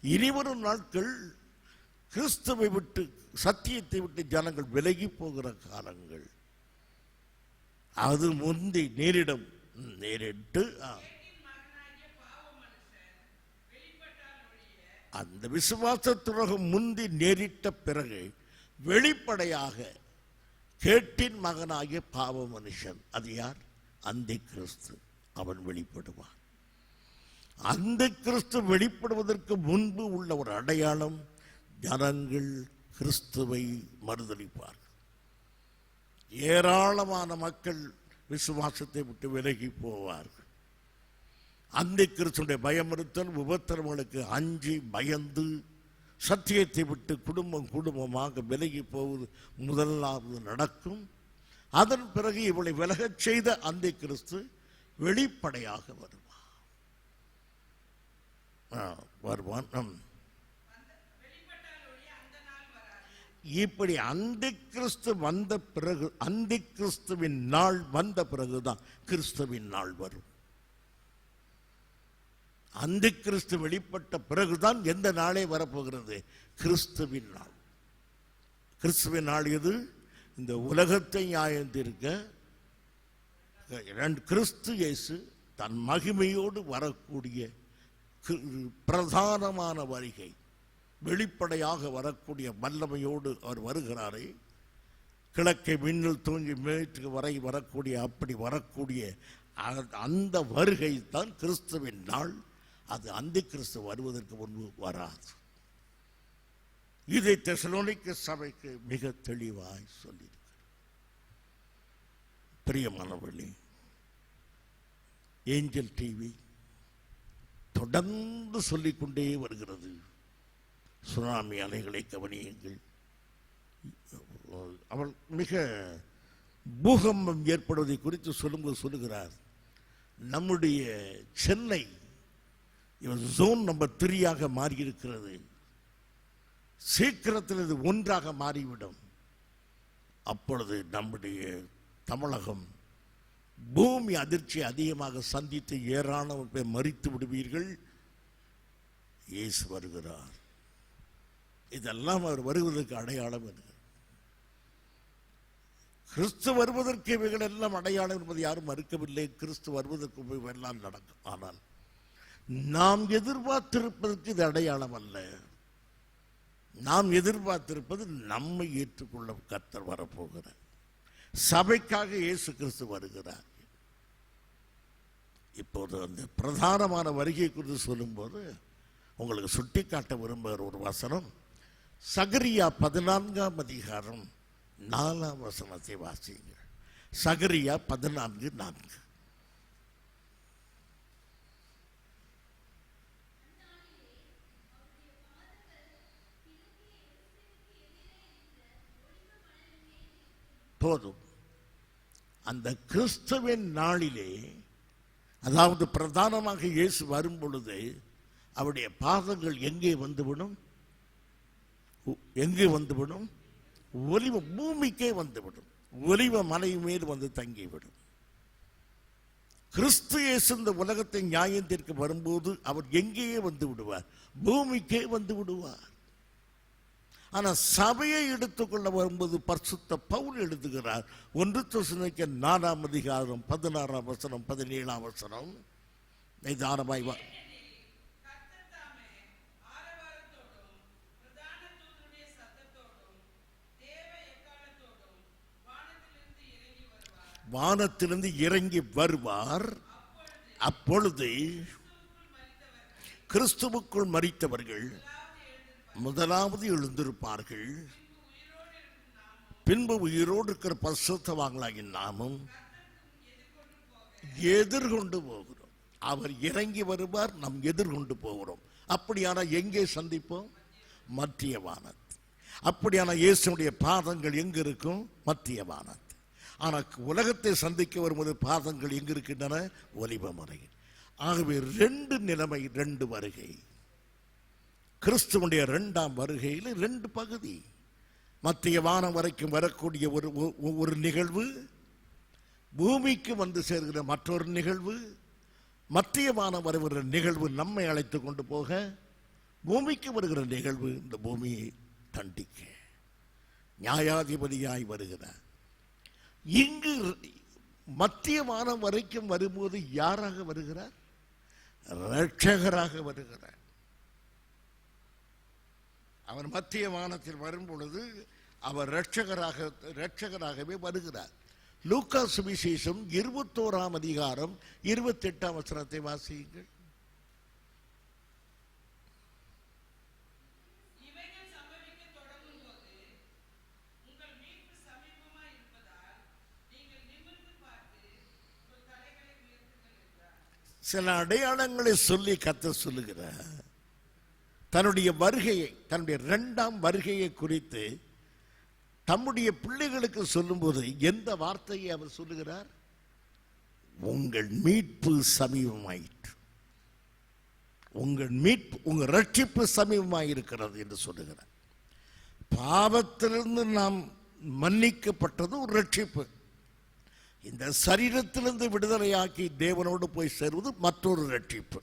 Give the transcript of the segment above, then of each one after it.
இனிவரும் நாட்கள் கிறிஸ்துவை விட்டு, சத்தியத்தை விட்டு ஜனங்கள் விலகி போகிற காலங்கள். அது முந்தி நேரிட்டு அந்த விசுவாசத்துலகம் முந்தி நேரிட்ட பிறகு வெளிப்படையாக கேட்டின் மகனாகிய பாவ மனுஷன், அது யார்? அந்தி கிறிஸ்து. அவன் வெளிப்படுவான். அந்த கிறிஸ்து வெளிப்படுவதற்கு முன்பு உள்ள ஒரு அடையாளம், ஜனங்கள் கிறிஸ்துவை மறுதலிப்பார்கள். ஏராளமான மக்கள் விசுவாசத்தை விட்டு விலகி போவார்கள். அந்த கிறிஸ்துடைய பயமுறுத்தல் உபத்திரவங்களுக்கு அஞ்சி பயந்து சத்தியத்தை விட்டு குடும்பமாக விலகி போவது முதலாவது நடக்கும். அதன் பிறகு இவளை விலகச் செய்த அந்த கிறிஸ்து வெளிப்படையாக வருவான். இப்படி அந்த கிறிஸ்து வந்த பிறகு, அந்த கிறிஸ்துவின் நாள் வந்த பிறகுதான் கிறிஸ்துவின் நாள் வரும். அந்த கிறிஸ்து வெளிப்பட்ட பிறகுதான் எந்த நாளே வரப்போகிறது? கிறிஸ்துவின் நாள். கிறிஸ்துவின் நாள் எது? இந்த உலகத்தை நியாயந்திருக்க கிறிஸ்து இயேசு தன் மகிமையோடு வரக்கூடிய பிரதானமான வருகை, வெளிப்படையாக வரக்கூடிய வல்லமையோடு அவர் வருகிறாரே. கிழக்கை மின்னல் தூங்கி மேற்கு வரை வரக்கூடிய, அப்படி வரக்கூடிய அந்த வருகை தான் கிறிஸ்துவின் நாள். அது அந்த கிறிஸ்து வருவதற்கு முன்பு வராது. இதை தெசலோனிக்க சபைக்கு மிக தெளிவாய் சொல்லியிருக்கிறார். பிரியமானவர்களே, ஏஞ்சல் டிவி தொடர்ந்து சொல்லிக்கொண்டே வருகிறது, சுனாமி அலைகளை கவனியுங்கள். அவள் மிக பூகம்பம் ஏற்படுவதை குறித்து சொல்லும்போது சொல்லுகிறார், நம்முடைய சென்னை ஜோன் நம்பர் 3 மாறியிருக்கிறது, சீக்கிரத்தில் இது 1 மாறிவிடும். அப்பொழுது நம்முடைய தமிழகம் பூமி அதிர்ச்சி அதிகமாக சந்தித்து ஏராளமான பேர் மரித்து விடுவீர்கள். இயேசு வருகிறார். இதெல்லாம் அவர் வருவதற்கு அடையாளம் என்று. கிறிஸ்து வருவதற்கு இவைகள் எல்லாம் அடையாளம் என்பது யாரும் மறுக்கவில்லை. கிறிஸ்து வருவதற்கு எல்லாம் நடக்கும். ஆனால் நாம் எதிர்பார்த்திருப்பதற்கு இது அடையாளம் அல்ல. நாம் எதிர்பார்த்திருப்பது நம்மை ஏற்றுக்கொள்ள கர்த்தர் வரப்போகிறார். சபைக்காக இயேசு கிறிஸ்து வருகிறார். இப்போது அந்த பிரதானமான வருகை குறித்து சொல்லும்போது உங்களுக்கு சுட்டிக்காட்ட விரும்புகிற ஒரு வசனம், சகரியா 14 அதிகாரம் 4 வசனத்தை வாசியுங்கள். சகரியா 14:4. போதும். அந்த கிறிஸ்துவின் நாளிலே, அதாவது பிரதானமாக இயேசு வரும் பொழுது அவருடைய பாதங்கள் எங்கே வந்துவிடும்? எங்கே வந்துவிடும்? ஒலிவ பூமிக்கே வந்துவிடும். ஒலிவ மலை மீது வந்து தங்கிவிடும். கிறிஸ்து இயேசு இந்த உலகத்தை நியாயத்திற்கு வரும்போது அவர் எங்கேயே வந்து விடுவார்? பூமிக்கே வந்து விடுவார். ஆனால் சபையை எடுத்துக்கொள்ள வரும்போது பரிசுத்த பவுல் எழுதுகிறார், 1 தெசலோனிக்கே 4 அதிகாரம் 16 வசனம் 17 வசனம். நிதானமாய் வானத்திலிருந்து இறங்கி வருவார். அப்பொழுது கிறிஸ்துவுக்குள் மரித்தவர்கள் முதலாவது எழுந்திருப்பார்கள். பின்பு உயிரோடு இருக்கிற பரிசுத்தவான்களாகிய நாமும் எதிர்கொண்டு போகிறோம். அவர் இறங்கி வருவார், நாம் எதிர்கொண்டு போகிறோம். அப்படியான எங்கே சந்திப்போம்? மத்திய வானத்தில். அப்படியான இயேசுடைய பாதங்கள் எங்கு இருக்கும்? மத்திய வானத்தில். ஆனால் உலகத்தை சந்திக்க வரும்போது பாதங்கள் எங்கு இருக்கின்றன? ஒலிவ மலையில். ஆகவே 2 நிலைமை, 2 வருகை. கிறிஸ்துவனுடைய 2ஆம் வருகையில் 2 பகுதி. மத்திய வானம் வரைக்கும் வரக்கூடிய ஒரு நிகழ்வு, பூமிக்கு வந்து சேர்கிற மற்றொரு நிகழ்வு, மத்திய வானம் வருகிற நிகழ்வு நம்மை அழைத்து கொண்டு போக பூமிக்கு வருகிற நிகழ்வு இந்த பூமியை தண்டிக்க நியாயாதிபதியாய் வருகிறார். இங்கு மத்திய வானம் வரைக்கும் வரும்போது யாராக வருகிறார்? இரட்சகராக வருகிறார். அவர் மத்திய வானத்தில் வரும் பொழுது அவர் இரட்சகராகவே வருகிறார். லூக்கா சுவிசேஷம் 21ஆம் அதிகாரம் 28ஆம் வசனத்தை வாசியுங்கள். சில அடையாளங்களை சொல்லி கர்த்தர் சொல்லுகிறார். தன்னுடைய வருகையை, தன்னுடைய 2ஆம் வருகையை குறித்து தம்முடைய பிள்ளைகளுக்கு சொல்லும்போது எந்த வார்த்தையை அவர் சொல்லுகிறார்? உங்கள் மீட்பு சமீபமாயிற்று, உங்கள் மீட்பு, உங்கள் ரட்சிப்பு சமீபமாயிருக்கிறது என்று சொல்லுகிறார். பாவத்திலிருந்து நாம் மன்னிக்கப்பட்டது ஒரு ரட்சிப்பு. இந்த சரீரத்திலிருந்து விடுதலையாக்கி தேவனோடு போய் சேருவது மற்றொரு ரட்சிப்பு.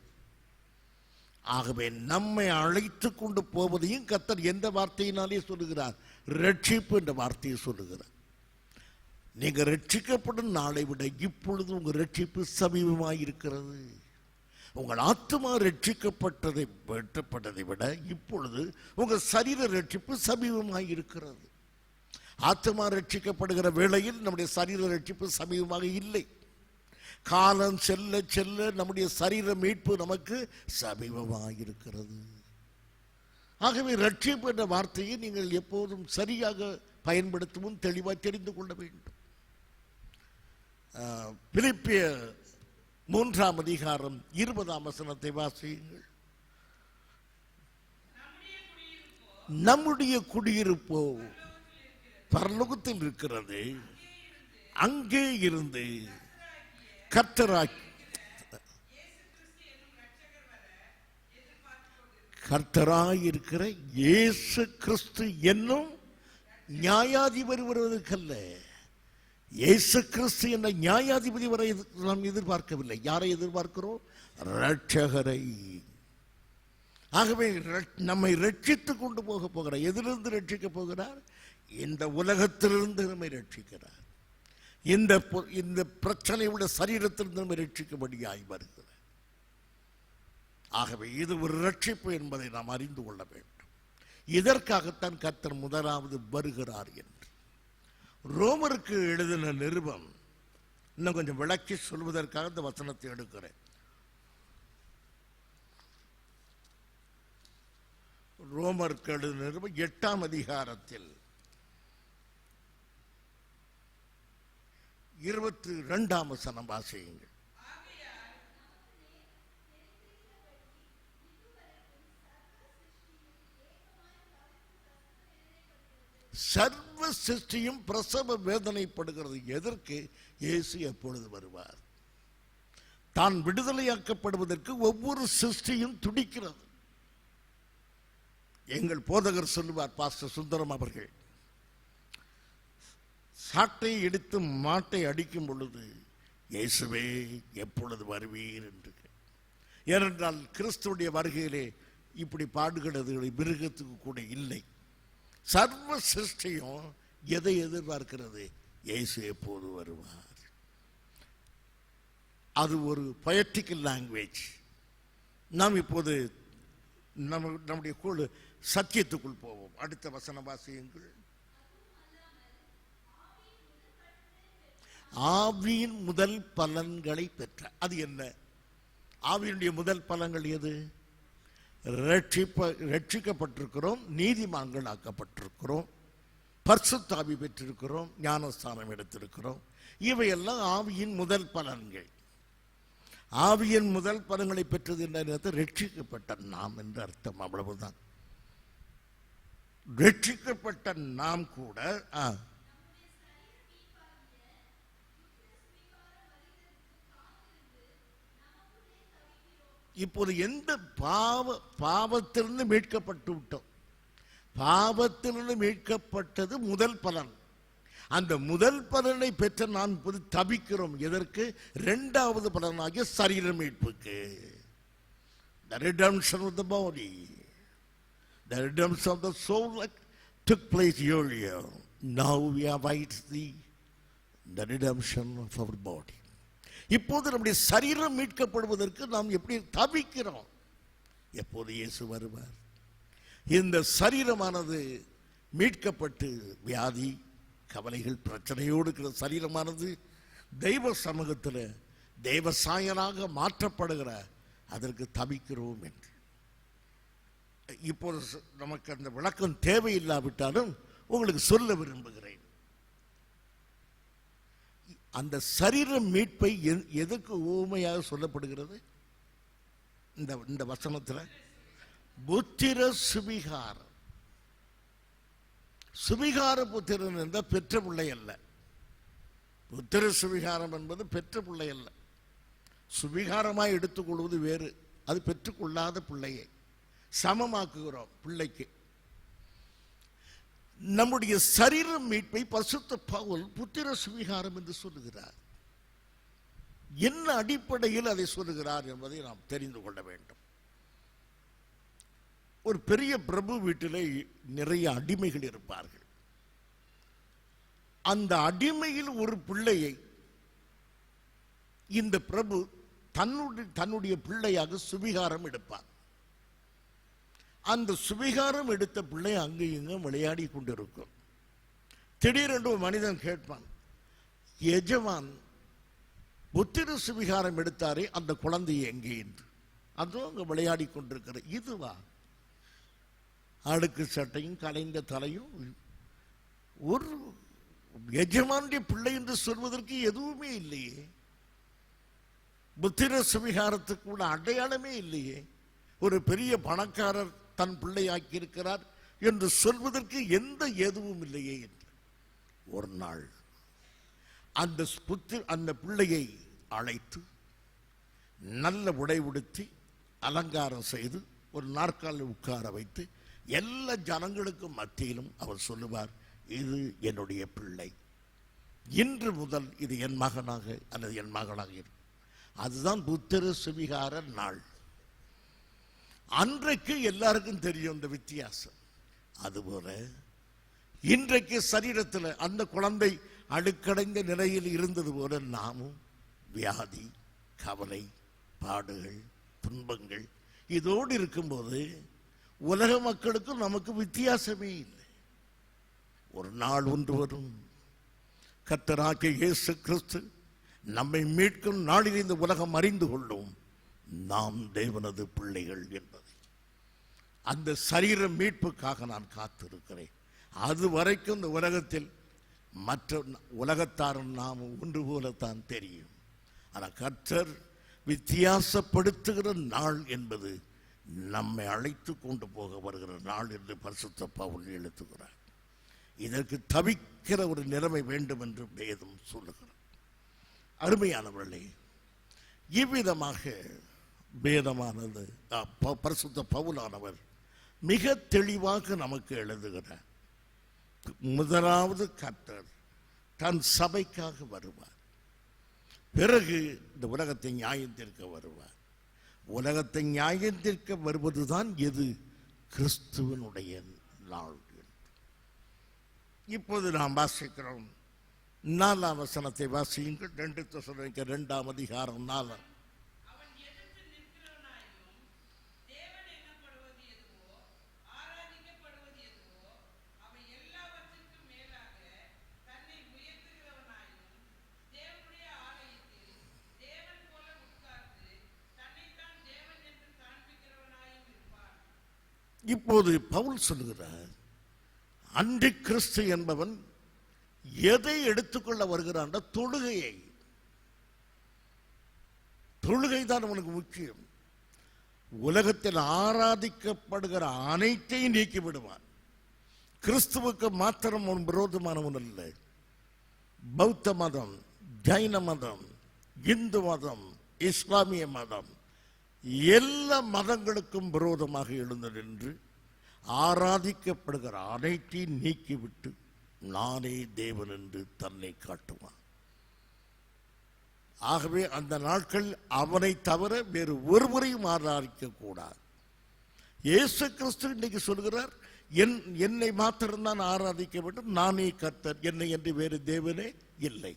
ஆகவே நம்மை அழைத்து கொண்டு போவதையும் கர்த்தர் எந்த வார்த்தையினாலே சொல்லுகிறார்? ரட்சிப்பு என்ற வார்த்தையை சொல்லுகிறார். நீங்க ரட்சிக்கப்படும் நாளை விட இப்பொழுது உங்கள் ரட்சிப்பு சமீபமாயிருக்கிறது. உங்கள் ஆத்மா ரட்சிக்கப்பட்டதை விட இப்பொழுது உங்கள் சரீர ரட்சிப்பு சமீபமாயிருக்கிறது. ஆத்மா ரட்சிக்கப்படுகிற வேளையில் நம்முடைய சரீர ரட்சிப்பு சமீபமாக இல்லை. காலம் செல்ல செல்ல நம்முடைய சரீர மீட்பு நமக்கு சமீபமாயிருக்கிறது. ஆகவே ரட்சிப்பு என்ற வார்த்தையை நீங்கள் எப்போதும் சரியாக பயன்படுத்தவும் தெளிவாக தெரிந்து கொள்ள வேண்டும். பிலிப்பியர் 3ஆம் அதிகாரம் 20ஆம் வசனத்தை வாசியுங்கள். நம்முடைய குடியிருப்போ பரலோகத்தில் இருக்கிறது, அங்கே இருந்து கர்த்தராயிருக்கிற இயேசு கிறிஸ்து என்னும் நியாயாதிபதி வருவதற்கல்ல. இயேசு கிறிஸ்து என்ற நியாயாதிபதி வரை நாம் எதிர்பார்க்கவில்லை. யாரை எதிர்பார்க்கிறோம்? இரட்சகரை. ஆகவே நம்மை ரட்சித்து கொண்டு போகிறார். எதிலிருந்து ரட்சிக்க போகிறார்? இந்த உலகத்திலிருந்து நம்மை ரட்சிக்கிறார். இந்த பிரச்சனையுள்ள சரீரத்திலிருந்து நம்மை ரட்சிக்கும்படியாய் வருகிறார். ஆகவே இது ஒரு ரட்சிப்பு என்பதை நாம் அறிந்து கொள்ள வேண்டும். இதற்காகத்தான் கர்த்தர் முதலாவது வருகிறார் என்று ரோமருக்கு எழுதின நிருபம் இன்னும் கொஞ்சம் விளக்கி சொல்வதற்காக இந்த வசனத்தை எடுக்கிறேன். ரோமருக்கு எழுதின நிருபம் 8ஆம் அதிகாரத்தில் 22ஆம் வசனம் வாசியுங்கள். சர்வ சிருஷ்டியும் பிரசவ வேதனைப்படுகிறது. எதற்கு? இயேசு எப்பொழுது வருவார்? தான் விடுதலையாக்கப்படுவதற்கு ஒவ்வொரு சிருஷ்டியும் துடிக்கிறது. எங்கள் போதகர் சொல்லுவார், பாஸ்டர் சுந்தரம் அவர்கள், சாட்டை எடுத்து மாட்டை அடிக்கும் பொழுது இயேசுவே எப்பொழுது வருவீர் என்று. ஏனென்றால் கிறிஸ்துடைய வருகையிலே இப்படி பாடுகிறது மிருகத்துக்கு கூட இல்லை. சர்வ சிருஷ்டியும் எதை எதிர்பார்க்கிறது? இயேசு எப்போது வருவார். அது ஒரு பொயட்டிக்கல் லாங்குவேஜ். நாம் இப்போது நம்முடைய சத்தியத்துக்குள் போவோம். அடுத்த வசன வாசியுங்கள். ஆவியின் முதல் பலன்களை பெற்ற. அது என்ன? ஆவியினுடைய முதல் பலன்கள் எது? ரட்சிக்கப்பட்டிருக்கிறோம், நீதிமான்கள் ஆக்கப்பட்டிருக்கிறோம், பரிசுத்த ஆவி பெற்றிருக்கிறோம், ஞானஸ்தானம் எடுத்திருக்கிறோம். இவையெல்லாம் ஆவியின் முதல் பலன்கள். ஆவியின் முதல் பலன்களை பெற்றது என்ற ரட்சிக்கப்பட்ட நாம் என்று அர்த்தம். அவ்வளவுதான். ரட்சிக்கப்பட்ட நாம் கூட இப்போது எந்த பாவத்திலிருந்து மீட்கப்பட்டு விட்டோம். பாவத்திலிருந்து மீட்கப்பட்டது முதல் பலன். அந்த முதல் பலனை பெற்ற நாம் இப்போது தவிக்கிறோம். எதற்கு? 2வது பலனாகிய சரீர மீட்புக்கு. The redemption of the body. The redemption of the soul took place earlier. Now we await the redemption of our body. இப்போது நம்முடைய சரீரம் மீட்கப்படுவதற்கு நாம் எப்படி தவிக்கிறோம்? எப்போது இயேசு வருவார்? இந்த சரீரமானது மீட்கப்பட்டு வியாதி, கவலைகள், பிரச்சனையோடு இருக்கிற சரீரமானது தெய்வ சமூகத்தில் தெய்வ சாயலாக மாற்றப்படுகிற அதற்கு தவிக்கிறோம் என்று. இப்போது நமக்கு அந்த விளக்கம் தேவையில்லாவிட்டாலும் உங்களுக்கு சொல்ல விரும்புகிறேன். அந்த சரீர மீட்பை எதுக்கு ஊமையாக சொல்லப்படுகிறது? இந்த வசனத்தில் புத்திர சுவிகாரம். சுவிகார புத்திரன் என்ற பெற்ற பிள்ளை அல்ல. புத்திர சுவிகாரம் என்பது பெற்ற பிள்ளை அல்ல. சுவிகாரமாய் எடுத்துக்கொள்வது வேறு. அது பெற்றுக்கொள்ளாத பிள்ளையை சமமாக்குகிறோம் பிள்ளைக்கு. நம்முடைய சரீர மீட்பை பரிசுத்த பவுல் புத்திர சுவிகாரம் என்று சொல்லுகிறார். என்ன அடிப்படையில் அதை சொல்லுகிறார் என்பதை நாம் தெரிந்து கொள்ள வேண்டும். ஒரு பெரிய பிரபு வீட்டிலே நிறைய அடிமைகள் இருப்பார்கள். அந்த அடிமையில் ஒரு பிள்ளையை இந்த பிரபு தன்னுடைய பிள்ளையாக சுவிகாரம் எடுப்பார். அந்த சுவிகாரம் எடுத்த பிள்ளை அங்கு இங்கும் விளையாடி கொண்டிருக்கும். திடீரென்று ஒரு மனிதன் கேட்பான், எஜமான் புத்திர சுவிகாரம் எடுத்தாரே அந்த குழந்தை எங்கே என்று. அதுவும் அங்கு விளையாடி கொண்டிருக்கிற இதுவா? அழுக்கு சட்டையும் கலைந்த தலையும் ஒரு எஜமானுடைய பிள்ளை என்று சொல்வதற்கு எதுவுமே இல்லையே. புத்திர சுவிகாரத்துக்கு கூட அடையாளமே இல்லையே. ஒரு பெரிய பணக்காரர் தன் பிள்ளையாக்கி இருக்கிறார் என்று சொல்வதற்கு எந்த எதுவும் இல்லையே என்று. ஒரு நாள் அந்த பிள்ளையை அழைத்து நல்ல உடை உடுத்தி அலங்காரம் செய்து ஒரு நாற்காலில் உட்கார வைத்து எல்லா ஜனங்களுக்கும் மத்தியிலும் அவர் சொல்லுவார், இது என்னுடைய பிள்ளை, இன்று முதல் இது என் மகனாக அல்லது என் மகனாக இருக்கும். அதுதான் புத்திர சுவிகார நாள். அன்றைக்கு எல்லாருக்கும் தெரியும் இந்த வித்தியாசம். அதுபோல இன்றைக்கு சரீரத்தில் அந்த குழந்தை அழுக்கடைந்த நிலையில் இருந்தது போல நாமும் வியாதி, கவலை, பாடுகள், துன்பங்கள் இதோடு இருக்கும்போது உலக மக்களுக்கும் நமக்கு வித்தியாசமே இல்லை. ஒரு நாள் ஒன்று வரும், கர்த்தராகிய இயேசு கிறிஸ்து நம்மை மீட்கும் நாளில் இந்த உலகம் அறிந்து கொள்ளும் நாம் தேவனது பிள்ளைகள் என்பதை. அந்த சரீர மீட்புக்காக நான் காத்திருக்கிறேன். அது வரைக்கும் இந்த உலகத்தில் மற்ற உலகத்தாரும் நாம் ஒன்று போலத்தான் தெரியும். ஆனால் கர்த்தர் வித்தியாசப்படுத்துகிற நாள் என்பது நம்மை அழைத்து கொண்டு போக வருகிற நாள் என்று பரிசுத்த பவுல் எழுதுகிறார். இதற்கு தவிக்கிற ஒரு நிலைமை வேண்டும் என்று வேதம் சொல்லுகிறார். அருமையானவர்களே, இவ்விதமாக வேதமானது பரிசுத்த பவுலானவர் மிக தெளிவாக நமக்கு எழுதுகிறார். முதலாவது கர்த்தர் தன் சபைக்காக வருவார். பிறகு இந்த உலகத்தை நியாயத்திற்கு வருவார். உலகத்தை நியாயத்திற்கு வருவதுதான் எது? கிறிஸ்துவனுடைய நாள். இப்போது நாம் வாசிக்கிறோம் 4ஆம் வசனத்தை வாசியுங்கள். 2 தெசலோனிக்கேயர் 2ஆம் அதிகாரம் 4. இப்போது பவுல் சொல்லுகிறார், அன்டி கிறிஸ்து என்பவன் எதை எடுத்துக்கொள்ள வருகிறான்? தொழுகையை. தொழுகை தான் அவனுக்கு முக்கியம். உலகத்தில் ஆராதிக்கப்படுகிற அனைத்தையும் நீக்கி விடுவான். கிறிஸ்துவுக்கு மாத்திரம் அவன் விரோதமானவன் அல்ல. பௌத்த மதம், ஜைன மதம், இந்து மதம், இஸ்லாமிய மதம், எல்லா மதங்களுக்கும் விரோதமாக எழுந்து நின்று ஆராதிக்கப்படுகிற அனைத்தையும் நீக்கிவிட்டு நானே தேவன் என்று தன்னை காட்டுவான். ஆகவே அந்த நாட்கள் அவனை தவிர வேறு ஒருவரையும் ஆராதிக்க கூடாது. இயேசு கிறிஸ்து இன்னைக்கு சொல்கிறார், என்னை மாத்திரம்தான் ஆராதிக்க வேண்டும், நானே கர்த்தர், என்னை என்று வேறு தேவனே இல்லை.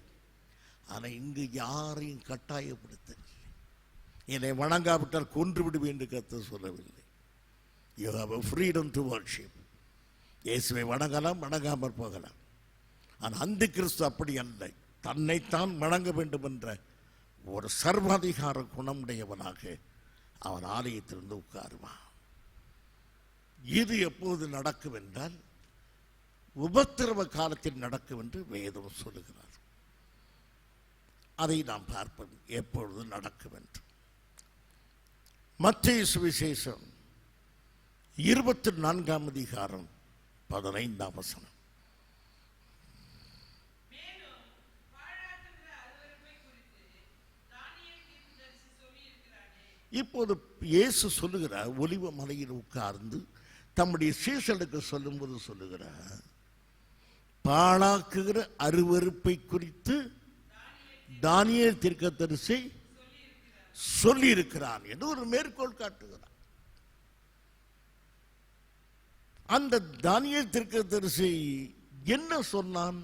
ஆனால் இங்கு யாரையும் கட்டாயப்படுத்த, என்னை வணங்காவிட்டால் கொன்று விடுவேன் என்று கர்த்தர் சொல்லவில்லை. You have a freedom to worship. இயேசுவை வணங்கலாம், வணங்காமல் போகலாம். ஆனால் அந்தி கிறிஸ்து அப்படி அல்ல. தன்னைத்தான் வணங்க வேண்டும் என்ற ஒரு சர்வாதிகார குணமுடையவனாக அவன் ஆலயத்திலிருந்து உட்காருவான். இது எப்போது நடக்கும் என்றால் உபத்திரவ காலத்தில் நடக்கும் என்று வேதம் சொல்லுகிறார். அதை நாம் பார்ப்போம் எப்பொழுது நடக்கும் என்று. மத்தேயு சுவிசேஷம் 24ஆம் அதிகாரம் 15ஆம் வசனம். இப்போது இயேசு சொல்லுகிறார், ஒலிவ மலையில் உட்கார்ந்து தம்முடைய சீஷர்களுக்கு சொல்லும்போது சொல்லுகிறார், பாழாக்குகிற அருவருப்பை குறித்து தானியேல் தீர்க்கதரிசி சொல்லி இருக்கிறான் என்று ஒரு மேற்கோள் காட்டுகிறார். அந்த தானியேல் தீர்க்கதரிசி என்ன சொன்னான்?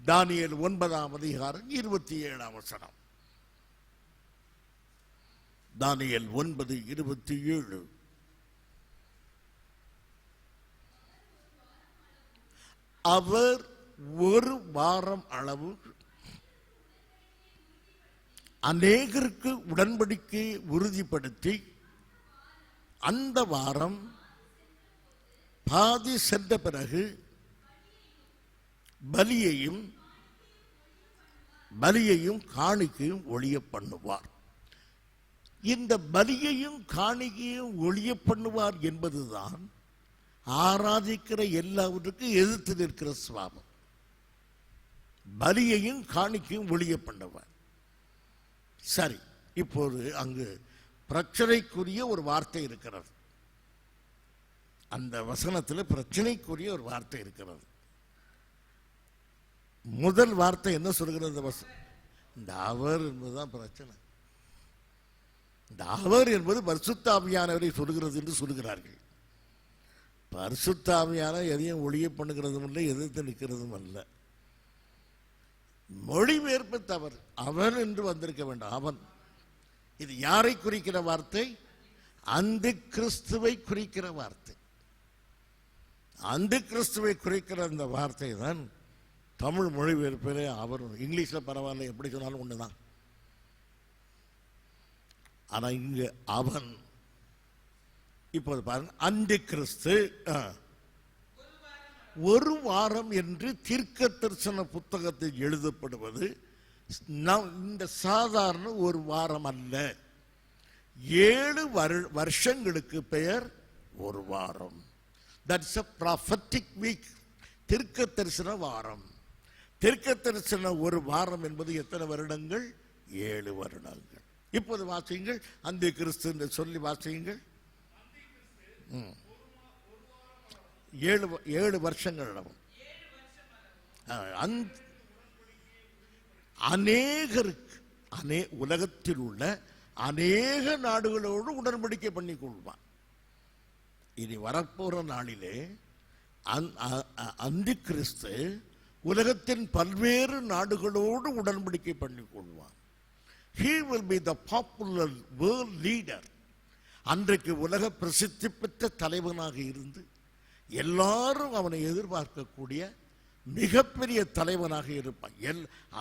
தானியேல் 9ஆம் அதிகாரம் 27ஆம் வசனம். தானியேல் 9:27. அவர் ஒரு வாரம் அளவு அநேகருக்கு உடன்படிக்கை உறுதிப்படுத்தி அந்த வாரம் பாதி சென்ற பிறகு பலியையும் காணிக்கையும் ஒழிய பண்ணுவார். இந்த பலியையும் காணிக்கையும் ஒழிய பண்ணுவார் என்பதுதான் ஆராதிக்கிற எல்லாவற்றுக்கும் எதிர்த்து நிற்கிற சுவாபம். பலியையும் காணிக்கையும் ஒழிய பண்ணுவார். சரி, இப்போது அங்கு பிரச்சனைக்குரிய ஒரு வார்த்தை இருக்கிறது. அந்த வசனத்தில் பிரச்சனைக்குரிய ஒரு வார்த்தை இருக்கிறது. முதல் வார்த்தை என்ன சொல்கிறது? இந்த அவர் என்பதுதான் பிரச்சனை. இந்த அவர் என்பது பரிசுத்த ஆவியானவரை சொல்கிறது என்று சொல்கிறார்கள். பரிசுத்த ஆவியானவர் எதையும் ஒழிய பண்ணுகிறதும் இல்லை, எதிர்த்து நிற்கிறதும் அல்ல. மொழிபெயர்ப்பு தவறு. அவன் என்று வந்திருக்க வேண்டாம், அவன். இது யாரை குறிக்கிற வார்த்தை? அந்தி கிறிஸ்துவை குறிக்கிற வார்த்தை. அந்தி கிறிஸ்துவை குறிக்கிற அந்த வார்த்தை தான் தமிழ் மொழிபெயர்ப்பிலே அவர். இங்கிலீஷில் பரவாயில்ல, எப்படி சொன்னாலும் ஒண்ணுதான். ஆனா இங்கு அவன். இப்போது பாருங்க, அந்தி கிறிஸ்து ஒரு வாரம் என்று தீர்க்க தரிசன புத்தகத்தில் எழுதப்படுவது இந்த சாதாரண ஒரு வாரம் அல்ல. 7 வருஷங்களுக்கு பெயர் ஒரு வாரம். That's a prophetic week. தீர்க்க தரிசன வாரம். தீர்க்க தரிசன ஒரு வாரம் என்பது எத்தனை வருடங்கள்? 7 வருடங்கள். இப்போது வாசியுங்கள், அந்தி கிறிஸ்து என்று சொல்லி வாசியுங்கள். 7 வருஷங்கள். அநேகருக்கு உலகத்தில் உள்ள அநேக நாடுகளோடு உடன்படிக்கை பண்ணி கொள்வான். இனி வரப்போற நாளிலே அந்தி கிறிஸ்து உலகத்தின் பல்வேறு நாடுகளோடு உடன்படிக்கை பண்ணி கொள்வான். He will be the popular world leader. அன்றைக்கு உலக பிரசித்தி பெற்ற தலைவனாக இருந்து எல்லாரும் அவனை எதிர்பார்க்கக்கூடிய மிகப்பெரிய தலைவனாக இருப்பான்.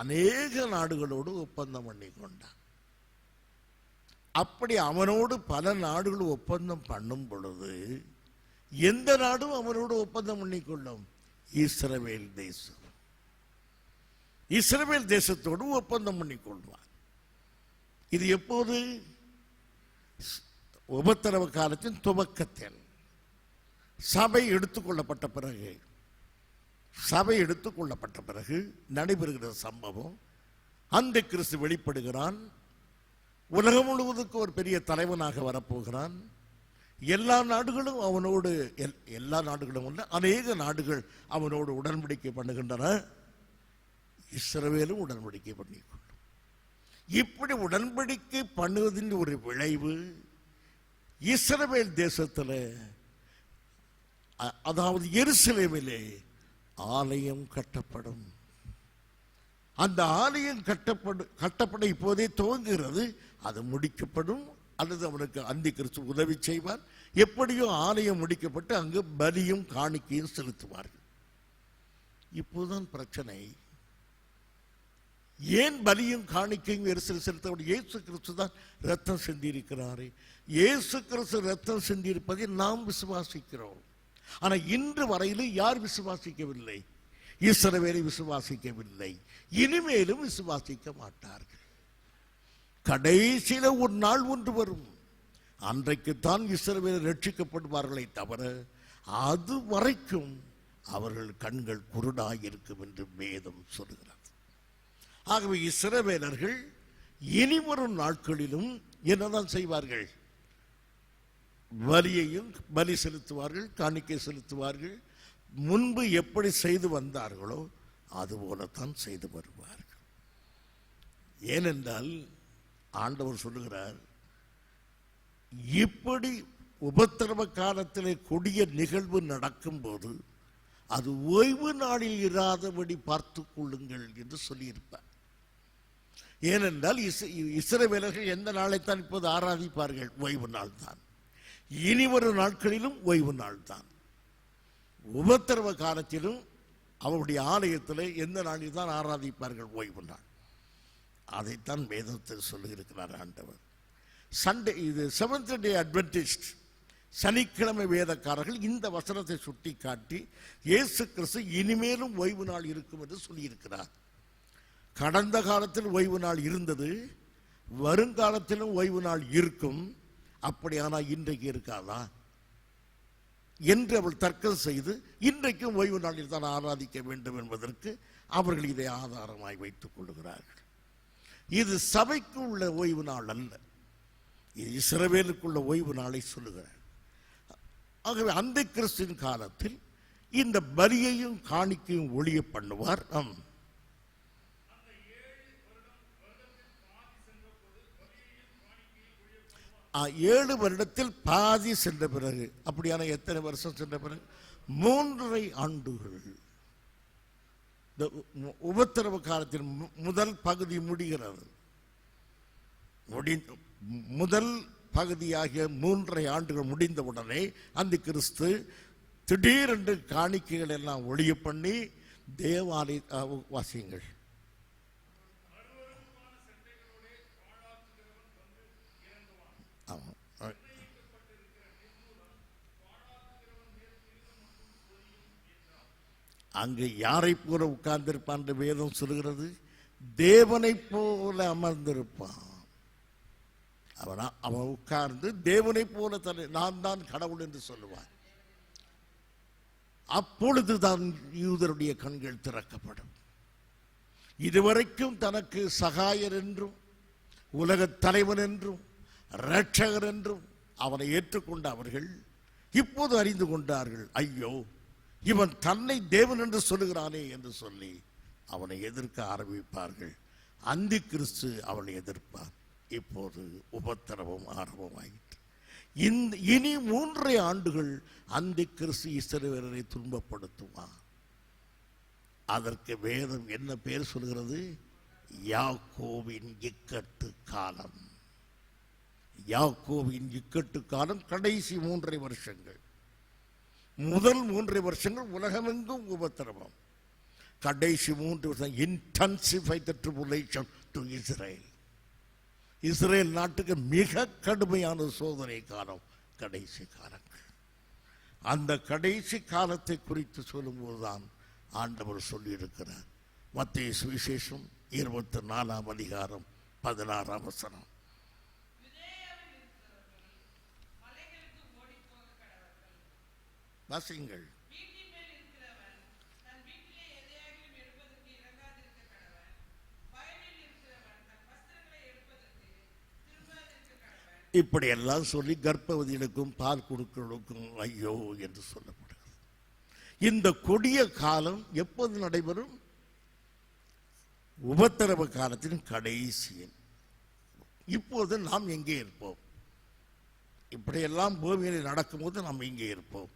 அநேக நாடுகளோடு ஒப்பந்தம் பண்ணி கொண்டான். அப்படி அவனோடு பல நாடுகள் ஒப்பந்தம் பண்ணும் பொழுது எந்த நாடும் அவனோடு ஒப்பந்தம் பண்ணிக்கொள்ளும்? இஸ்ரவேல் தேசம். இஸ்ரவேல் தேசத்தோடு ஒப்பந்தம் பண்ணிக்கொள்வான். இது எப்போது? உபத்திரவ காலத்தின் துவக்கத்தில் சபை எடுத்துக்கொள்ளப்பட்ட பிறகு நடைபெறுகிற சம்பவம். அந்த கிறிஸ்து வெளிப்படுகிறான். உலகம் முழுவதுக்கு ஒரு பெரிய தலைவனாக வரப்போகிறான். எல்லா நாடுகளும் அவனோடு, எல்லா நாடுகளும் உள்ள அநேக நாடுகள் அவனோடு உடன்படிக்கை பண்ணுகின்றன. இஸ்ரவேலும் உடன்படிக்கை பண்ணிக்கொள்ளும். இப்படி உடன்படிக்கை பண்ணுவதின் ஒரு விளைவு இஸ்ரவேல் தேசத்தில், அதாவது எருசலேமிலே ஆலயம் கட்டப்படும். அந்த ஆலயம் கட்டப்பட இப்போதே துவங்குகிறது. அது முடிக்கப்படும், அல்லது அவனுக்கு அந்தி கிறிஸ்து உதவி செய்வார். எப்படியோ ஆலயம் முடிக்கப்பட்டு அங்கு பலியும் காணிக்கையும் செலுத்துவார்கள். இப்போதான் பிரச்சனை, ஏன் பலியும் காணிக்கையும் எரிசல் செலுத்த? இயேசு கிறிஸ்து தான் ரத்தம் சிந்தியிருக்கிறாரே. இயேசு கிறிஸ்து ரத்தம் சிந்தியிருப்பதை நாம் விசுவாசிக்கிறோம். ஆனால் இன்று வரையிலும் யார் விசுவாசிக்கவில்லை? இஸ்ரவேலை விசுவாசிக்கவில்லை, இனிமேலும் விசுவாசிக்க மாட்டார்கள். கடைசியில ஒரு நாள் ஒன்று வரும், அன்றைக்குத்தான் இஸ்ரவேல் ரட்சிக்கப்படுவார்களே தவிர அது வரைக்கும் அவர்கள் கண்கள் குருடாயிருக்கும் என்று வேதம் சொல்கிறது. ஆகவே இஸ்ரவேலர்கள் இனி வரும் நாட்களிலும் என்னதான் செய்வார்கள்? பலி செலுத்துவார்கள், காணிக்கை செலுத்துவார்கள். முன்பு எப்படி செய்து வந்தார்களோ அதுபோலத்தான் செய்து வருவார்கள். ஏனென்றால் ஆண்டவர் சொல்லுகிறார், இப்படி உபத்திரவ காலத்திலே கொடிய நிகழ்வு நடக்கும் போது அது ஓய்வு நாளில் இராதபடி பார்த்துக் கொள்ளுங்கள் என்று சொல்லியிருப்பார். ஏனென்றால் இஸ்ரவேலர்கள் எந்த நாளைத்தான் இப்போது ஆராதிப்பார்கள்? ஓய்வு நாள் தான். இனி வரும் நாட்களிலும் ஓய்வு நாள் தான். உபத்திரவ காலத்திலும் அவருடைய ஆலயத்தில் எந்த நாளில் தான் ஆராதிப்பார்கள்? ஓய்வு நாள். அதைத்தான் வேதத்தில் சொல்லியிருக்கிறார் ஆண்டவர். சண்டே, இது செவன்த் டே அட்வென்டிஸ்ட், சனிக்கிழமை வேதக்காரர்கள் இந்த வசனத்தை சுட்டி காட்டி இயேசு கிறிஸ்து இனிமேலும் ஓய்வு நாள் இருக்கும் என்று சொல்லியிருக்கிறார். கடந்த காலத்தில் ஓய்வு நாள் இருந்தது, வருங்காலத்திலும் ஓய்வு நாள் இருக்கும். அப்படியானால் இன்றைக்கு இருக்காதா என்று அவள் தர்க்கம் செய்து இன்றைக்கும் ஓய்வு நாளில் தான் ஆராதிக்க வேண்டும் என்பதற்கு அவர்கள் இதை ஆதாரமாய் வைத்துக் கொள்கிறார்கள். இது சபைக்கு உள்ள ஓய்வு நாள் அல்ல, இது இஸ்ரவேலுக்குள்ள ஓய்வு நாளை சொல்லுகிறார். ஆகவே அந்த கிறிஸ்துவின் காலத்தில் இந்த பலியையும் காணிக்கையும் ஒழிய பண்ணுவார். 7 வருடத்தில் பாதி சென்ற பிறகு, அப்படியான எத்தனை வருஷம் சென்ற பிறகு? 3.5 ஆண்டுகள். உபத்திரவ காலத்தின் முதல் பகுதி முடிகிறது. முதல் பகுதியாகிய 3.5 ஆண்டுகள் முடிந்தவுடனே அந்த கிறிஸ்து திடீரென்று காணிக்கைகள் எல்லாம் ஒழிய பண்ணி தேவாலய வாசியங்கள் அங்கு யாரை போல உட்கார்ந்திருப்பான் வேதம் சொல்கிறது? தேவனை போல அமர்ந்திருப்பான். அவன் உட்கார்ந்து தேவனை போல நான் தான் கடவுள் என்று சொல்லுவான். அப்பொழுதுதான் யூதருடைய கண்கள் திறக்கப்படும். இதுவரைக்கும் தனக்கு சகாயர் என்றும் உலக தலைவன் என்றும் இரட்சகர் என்றும் அவனை ஏற்றுக்கொண்ட அவர்கள் இப்போது அறிந்து கொண்டார்கள், ஐயோ இவன் தன்னை தேவன் என்று சொல்லுகிறானே என்று சொல்லி அவனை எதிர்க்க ஆரம்பிப்பார்கள். அந்தி கிறிஸ்து அவனை எதிர்ப்பார். இப்போது உபத்திரவம் ஆரம்பமாயிற்று. இனி 3.5 ஆண்டுகள் அந்தி கிறிஸ்து இஸ்ரவேலரை துன்பப்படுத்துவான். அதற்கு வேதம் என்ன பேர் சொல்கிறது? யாக்கோவின் இக்கட்டு காலம். யாக்கோவின் இக்கட்டு காலம் கடைசி 3.5 வருஷங்கள். முதல் 3.5 வருஷங்கள் உலகமெங்கும் உபத்திரவம். கடைசி 3 வருஷம் intensify the tribulation to Israel. Israel நாட்டுக்கு மிக கடுமையான சோதனை காலம் கடைசி காலங்கள். அந்த கடைசி காலத்தை குறித்து சொல்லும்போதுதான் ஆண்டவர் சொல்லியிருக்கிறார். மத்தேயு சுவிசேஷம் 24ஆம் அதிகாரம் 16ஆம் வசனம். வாசியுங்கள். இப்படியெல்லாம் சொல்லி கர்ப்பவதிகளுக்கும் பால் கொடுக்கிறவர்களுக்கும் ஐயோ என்று சொல்லப்படுகிறது. இந்த கொடிய காலம் எப்போது நடைபெறும்? உபத்திரவ காலத்தின் கடைசியில். இப்போது நாம் எங்கே இருப்போம்? இப்படியெல்லாம் பூமியில் நடக்கும்போது நாம் இங்கே இருப்போம்.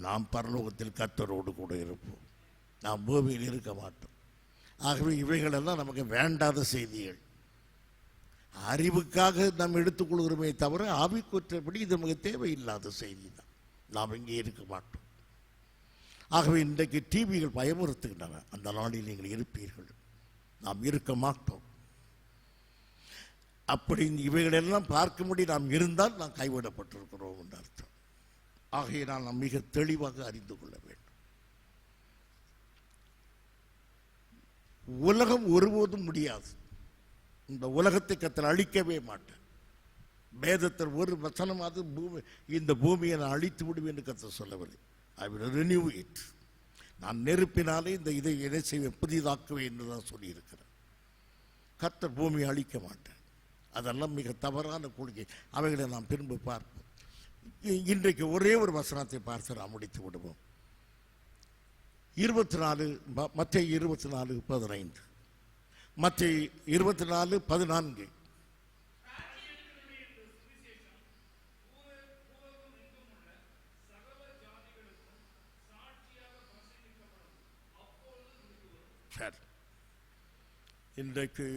நாம் பரலோகத்தில் கர்த்தரோடு கூட இருப்போம். நாம் பூமியில் இருக்க மாட்டோம். ஆகவே இவைகளெல்லாம் நமக்கு வேண்டாத செய்திகள். அறிவுக்காக நாம் எடுத்துக்கொள்கிறோமே தவிர ஆவிக்குற்றபடி இது நமக்கு தேவையில்லாத செய்தி தான். நாம் இங்கே இருக்க மாட்டோம். ஆகவே இன்றைக்கு டிவிகள் பயமுறுத்துகின்றன, அந்த நாளில் நீங்கள் இருப்பீர்கள், நாம் இருக்க மாட்டோம். அப்படி இவைகளெல்லாம் பார்க்கும்படி நாம் இருந்தால் நாம் கைவிடப்பட்டிருக்கிறோம் என்று அர்த்தம். ஆகையினால் நாம் மிக தெளிவாக அறிந்து கொள்ள வேண்டும். உலகம் ஒருபோதும் முடியாது. இந்த உலகத்தை கர்த்தர் அழிக்கவே மாட்டார். வேதத்தில் ஒரு வசனமாவது இந்த பூமியை நான் அழித்து விடுவேன் என்று கர்த்தர் சொல்லவில்லை. I will renew it. நான் நெருப்பினாலே இந்த இதை எதை செய்வேன், புதிதாக்குவேன் என்று தான் சொல்லியிருக்கிறேன். கர்த்தர் பூமியை அழிக்க மாட்டார். அதெல்லாம் மிக தவறான கொள்கை. அவைகளை நாம் திரும்ப பார்ப்போம். இன்றைக்கு ஒரே ஒரு வசனத்தை பார்த்து நாம் முடித்து விடுவோம். 24 மத்தேயு 24:15. மத்தேயு 24:14. இன்றைக்கு